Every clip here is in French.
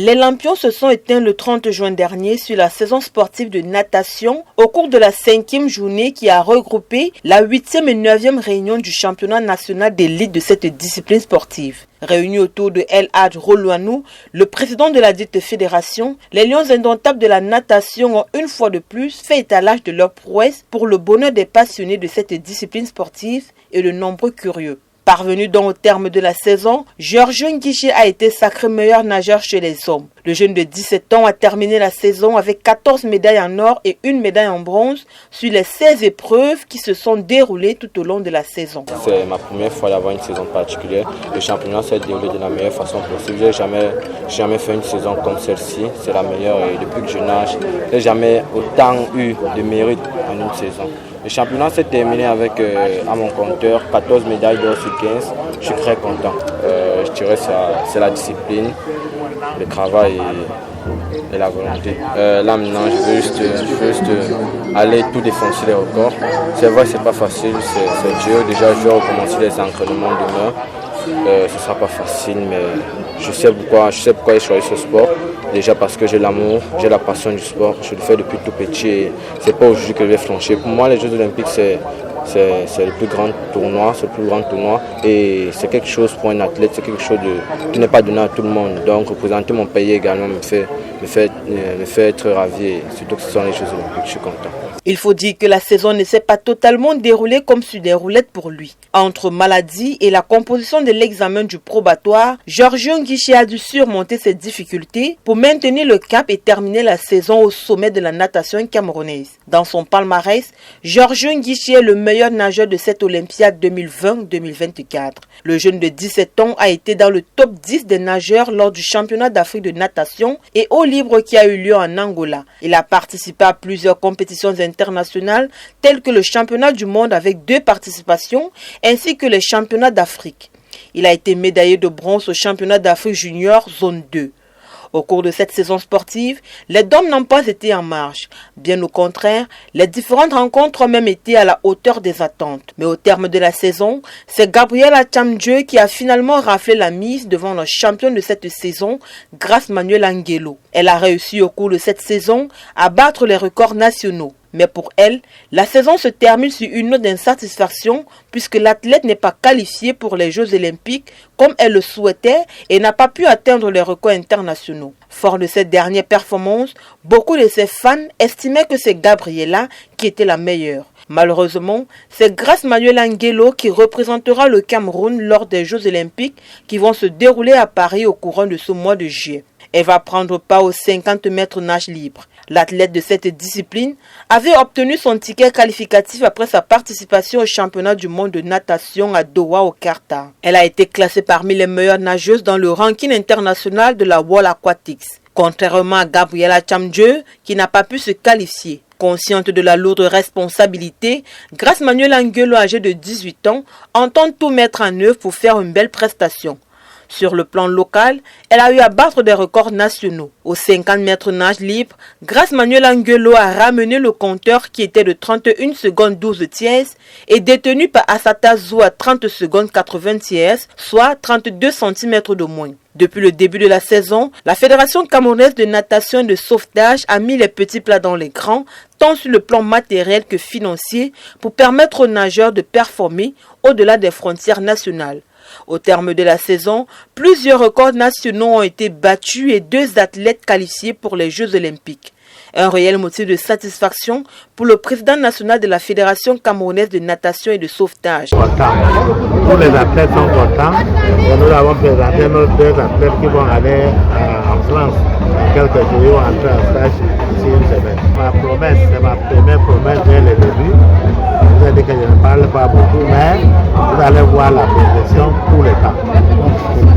Les lampions se sont éteints le 30 juin dernier sur la saison sportive de natation au cours de la 5e journée qui a regroupé la 8e et 9e réunion du championnat national d'élite de cette discipline sportive. Réunis autour de El Hadj Rolouanou, le président de la dite fédération, les Lions indomptables de la natation ont une fois de plus fait étalage de leur prouesse pour le bonheur des passionnés de cette discipline sportive et de nombreux curieux. Parvenu donc au terme de la saison, Georges Nguiché a été sacré meilleur nageur chez les hommes. Le jeune de 17 ans a terminé la saison avec 14 médailles en or et une médaille en bronze sur les 16 épreuves qui se sont déroulées tout au long de la saison. C'est ma première fois d'avoir une saison particulière. Le championnat s'est déroulé de la meilleure façon possible. Je n'ai jamais fait une saison comme celle-ci. C'est la meilleure et depuis que je nage, je n'ai jamais autant eu de mérite en une saison. Le championnat s'est terminé avec, à mon compteur, 14 médailles d'or sur 15. Je suis très content. Je dirais que c'est la discipline, le travail et la volonté. Là maintenant, je veux juste aller tout défoncer les records. C'est vrai, c'est pas facile, c'est dur. Déjà, je vais recommencer les entraînements demain. Ce ne sera pas facile, mais je sais pourquoi j'ai choisi ce sport. Déjà parce que j'ai l'amour, j'ai la passion du sport. Je le fais depuis tout petit et ce n'est pas aujourd'hui que je vais flancher. Pour moi, les Jeux Olympiques, c'est le plus grand tournoi, et c'est quelque chose pour un athlète, c'est quelque chose qui n'est pas donné à tout le monde. Donc représenter mon pays également me fait être ravi, et surtout que ce sont les Jeux Olympiques, je suis content. Il faut dire que la saison ne s'est pas totalement déroulée comme sur des roulettes pour lui. Entre maladie et la composition de l'examen du probatoire, Georges Nguiché a dû surmonter ses difficultés pour maintenir le cap et terminer la saison au sommet de la natation camerounaise. Dans son palmarès, Georges Nguiché est le meilleur nageur de cette Olympiade 2020-2024. Le jeune de 17 ans a été dans le top 10 des nageurs lors du championnat d'Afrique de natation et eau libre qui a eu lieu en Angola. Il a participé à plusieurs compétitions internationales telles que le championnat du monde avec 2 participations ainsi que les championnats d'Afrique. Il a été médaillé de bronze au championnat d'Afrique junior zone 2. Au cours de cette saison sportive, les Dômes n'ont pas été en marge. Bien au contraire, les différentes rencontres ont même été à la hauteur des attentes. Mais au terme de la saison, c'est Gabriela Chamdjeu qui a finalement raflé la mise devant le champion de cette saison, Grace Manuel Angelo. Elle a réussi au cours de cette saison à battre les records nationaux. Mais pour elle, la saison se termine sur une note d'insatisfaction puisque l'athlète n'est pas qualifiée pour les Jeux Olympiques comme elle le souhaitait et n'a pas pu atteindre les records internationaux. Fort de cette dernière performance, beaucoup de ses fans estimaient que c'est Gabriela qui était la meilleure. Malheureusement, c'est Grace Manuel Angelo qui représentera le Cameroun lors des Jeux Olympiques qui vont se dérouler à Paris au courant de ce mois de juillet. Elle va prendre part aux 50 mètres nage libre. L'athlète de cette discipline avait obtenu son ticket qualificatif après sa participation au championnat du monde de natation à Doha au Qatar. Elle a été classée parmi les meilleures nageuses dans le ranking international de la World Aquatics. Contrairement à Gabriela Chamdjeu qui n'a pas pu se qualifier. Consciente de la lourde responsabilité, Grace Manuel Angelo, âgée de 18 ans, entend tout mettre en œuvre pour faire une belle prestation. Sur le plan local, elle a eu à battre des records nationaux. Aux 50 mètres nage libre, Grace Manuel Angelo a ramené le compteur qui était de 31 secondes 12 tiers et détenu par Assata Zou à 30 secondes 80 tiers, soit 32 cm de moins. Depuis le début de la saison, la Fédération camerounaise de natation et de sauvetage a mis les petits plats dans les grands, tant sur le plan matériel que financier, pour permettre aux nageurs de performer au-delà des frontières nationales. Au terme de la saison, plusieurs records nationaux ont été battus et 2 athlètes qualifiés pour les Jeux Olympiques. Un réel motif de satisfaction pour le président national de la Fédération camerounaise de natation et de sauvetage. Tous les athlètes sont contents et nous avons présenté nos 2 athlètes qui vont aller en France. Quelques jours, ils vont entrer en stage ici une semaine. Ma promesse, c'est ma première promesse dès le début. Je vous ai dit que je ne parle pas beaucoup, mais vous allez voir la progression tout le temps.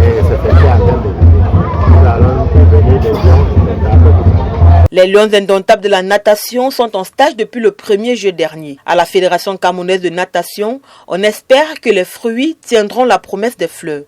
Et c'est ce qui est en train de venir. Nous allons devenir des lions indomptables. Les Lions indomptables de la natation sont en stage depuis le 1er juillet dernier. À la Fédération camerounaise de natation, on espère que les fruits tiendront la promesse des fleurs.